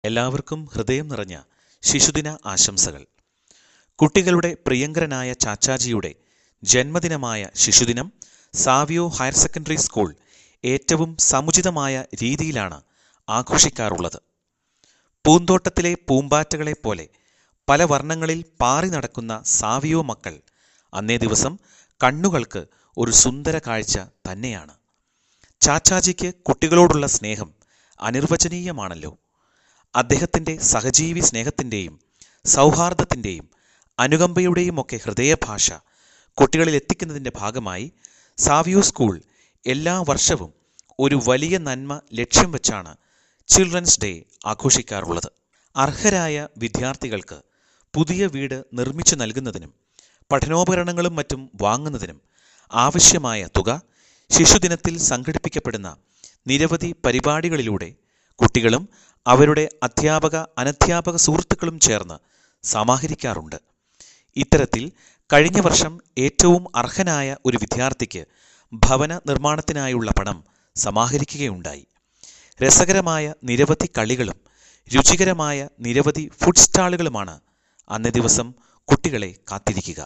എല്ലാവർക്കും ഹൃദയം നിറഞ്ഞ ശിശുദിന ആശംസകൾ. കുട്ടികളുടെ പ്രിയങ്കരനായ ചാച്ചാജിയുടെ ജന്മദിനമായ ശിശുദിനം സാവിയോ ഹയർ സെക്കൻഡറി സ്കൂൾ ഏറ്റവും സമുചിതമായ രീതിയിലാണ് ആഘോഷിക്കാറുള്ളത്. പൂന്തോട്ടത്തിലെ പൂമ്പാറ്റകളെ പോലെ പല വർണ്ണങ്ങളിൽ പാറി നടക്കുന്ന സാവിയോ മക്കൾ അന്നേ ദിവസം കണ്ണുകൾക്ക് ഒരു സുന്ദര കാഴ്ച തന്നെയാണ്. ചാച്ചാജിക്ക് കുട്ടികളോടുള്ള സ്നേഹം അനിർവചനീയമാണല്ലോ. അദ്ദേഹത്തിൻ്റെ സഹജീവി സ്നേഹത്തിൻ്റെയും സൗഹാർദ്ദത്തിൻ്റെയും അനുകമ്പയുടെയും ഒക്കെ ഹൃദയഭാഷ കുട്ടികളിൽ എത്തിക്കുന്നതിൻ്റെ ഭാഗമായി സാവിയോ സ്കൂൾ എല്ലാ വർഷവും ഒരു വലിയ നന്മ ലക്ഷ്യം വെച്ചാണ് ചിൽഡ്രൻസ് ഡേ ആഘോഷിക്കാറുള്ളത്. അർഹരായ വിദ്യാർത്ഥികൾക്ക് പുതിയ വീട് നിർമ്മിച്ചു നൽകുന്നതിനും പഠനോപകരണങ്ങളും മറ്റും വാങ്ങുന്നതിനും ആവശ്യമായ തുക ശിശുദിനത്തിൽ സംഘടിപ്പിക്കപ്പെടുന്ന നിരവധി പരിപാടികളിലൂടെ കുട്ടികളും അവരുടെ അധ്യാപക അനധ്യാപക സുഹൃത്തുക്കളും ചേർന്ന് സമാഹരിക്കാറുണ്ട്. ഇത്തരത്തിൽ കഴിഞ്ഞ വർഷം ഏറ്റവും അർഹനായ ഒരു വിദ്യാർത്ഥിക്ക് ഭവന നിർമ്മാണത്തിനായുള്ള പണം സമാഹരിക്കുകയുണ്ടായി. രസകരമായ നിരവധി കളികളും രുചികരമായ നിരവധി ഫുഡ് സ്റ്റാളുകളുമാണ് അന്നേ ദിവസം കുട്ടികളെ കാത്തിരിക്കുക.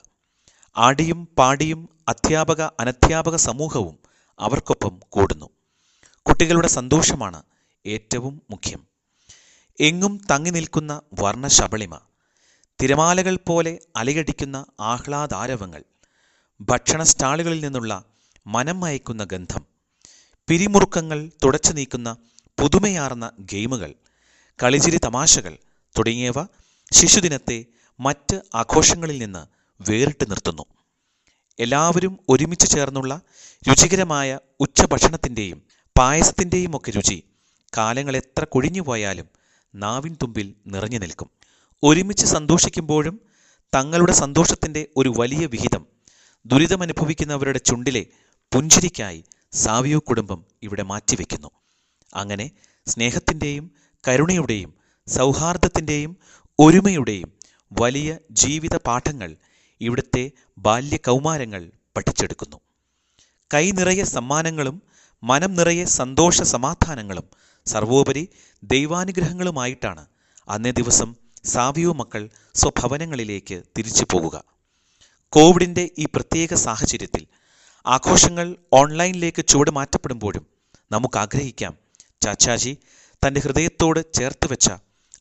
ആടിയും പാടിയും അധ്യാപക അനധ്യാപക സമൂഹവും അവർക്കൊപ്പം കൂടുന്നു. കുട്ടികളുടെ സന്തോഷമാണ് ഏറ്റവും മുഖ്യം. എങ്ങും തങ്ങി നിൽക്കുന്ന വർണ്ണശബളിമ, തിരമാലകൾ പോലെ അലയടിക്കുന്ന ആഹ്ലാദാരവങ്ങൾ, ഭക്ഷണ സ്റ്റാളുകളിൽ നിന്നുള്ള മനം മയക്കുന്ന ഗന്ധം, പിരിമുറുക്കങ്ങൾ തുടച്ചു നീക്കുന്ന പുതുമയാർന്ന ഗെയിമുകൾ, കളിചിരി തമാശകൾ തുടങ്ങിയവ ശിശുദിനത്തെ മറ്റ് ആഘോഷങ്ങളിൽ നിന്ന് വേറിട്ട് നിർത്തുന്നു. എല്ലാവരും ഒരുമിച്ച് ചേർന്നുള്ള രുചികരമായ ഉച്ചഭക്ഷണത്തിൻ്റെയും പായസത്തിൻ്റെയും ഒക്കെ രുചി കാലങ്ങൾ എത്ര കൊഴിഞ്ഞുപോയാലും നാവിൻ തുമ്പിൽ നിറഞ്ഞു നിൽക്കും. ഒരുമിച്ച് സന്തോഷിക്കുമ്പോഴും തങ്ങളുടെ സന്തോഷത്തിൻ്റെ ഒരു വലിയ വിഹിതം ദുരിതമനുഭവിക്കുന്നവരുടെ ചുണ്ടിലെ പുഞ്ചിരിക്കായി സാവിയോ കുടുംബം ഇവിടെ മാറ്റിവെക്കുന്നു. അങ്ങനെ സ്നേഹത്തിൻ്റെയും കരുണയുടെയും സൗഹാർദ്ദത്തിൻ്റെയും ഒരുമയുടെയും വലിയ ജീവിത പാഠങ്ങൾ ഇവിടുത്തെ ബാല്യകൗമാരങ്ങൾ പഠിച്ചെടുക്കുന്നു. കൈ നിറയെ സമ്മാനങ്ങളും മനം നിറയെ സന്തോഷ സമാധാനങ്ങളും സർവോപരി ദൈവാനുഗ്രഹങ്ങളുമായിട്ടാണ് അന്നേ ദിവസം സാവിയോ മക്കൾ സ്വഭവനങ്ങളിലേക്ക് തിരിച്ചു പോകുക. കോവിഡിൻ്റെ ഈ പ്രത്യേക സാഹചര്യത്തിൽ ആഘോഷങ്ങൾ ഓൺലൈനിലേക്ക് ചുവട് മാറ്റപ്പെടുമ്പോഴും നമുക്ക് ആഗ്രഹിക്കാം ചാച്ചാജി തൻ്റെ ഹൃദയത്തോട് ചേർത്ത് വെച്ച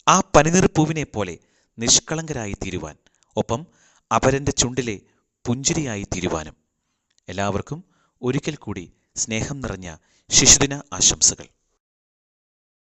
ആ പനിനീർപ്പൂവിനെ പോലെ നിഷ്കളങ്കരായി തീരുവാൻ, ഒപ്പം അപരൻ്റെ ചുണ്ടിലെ പുഞ്ചിരിയായി തീരുവാനും. എല്ലാവർക്കും ഒരിക്കൽ കൂടി സ്നേഹം നിറഞ്ഞ ശിശുദിന ആശംസകൾ.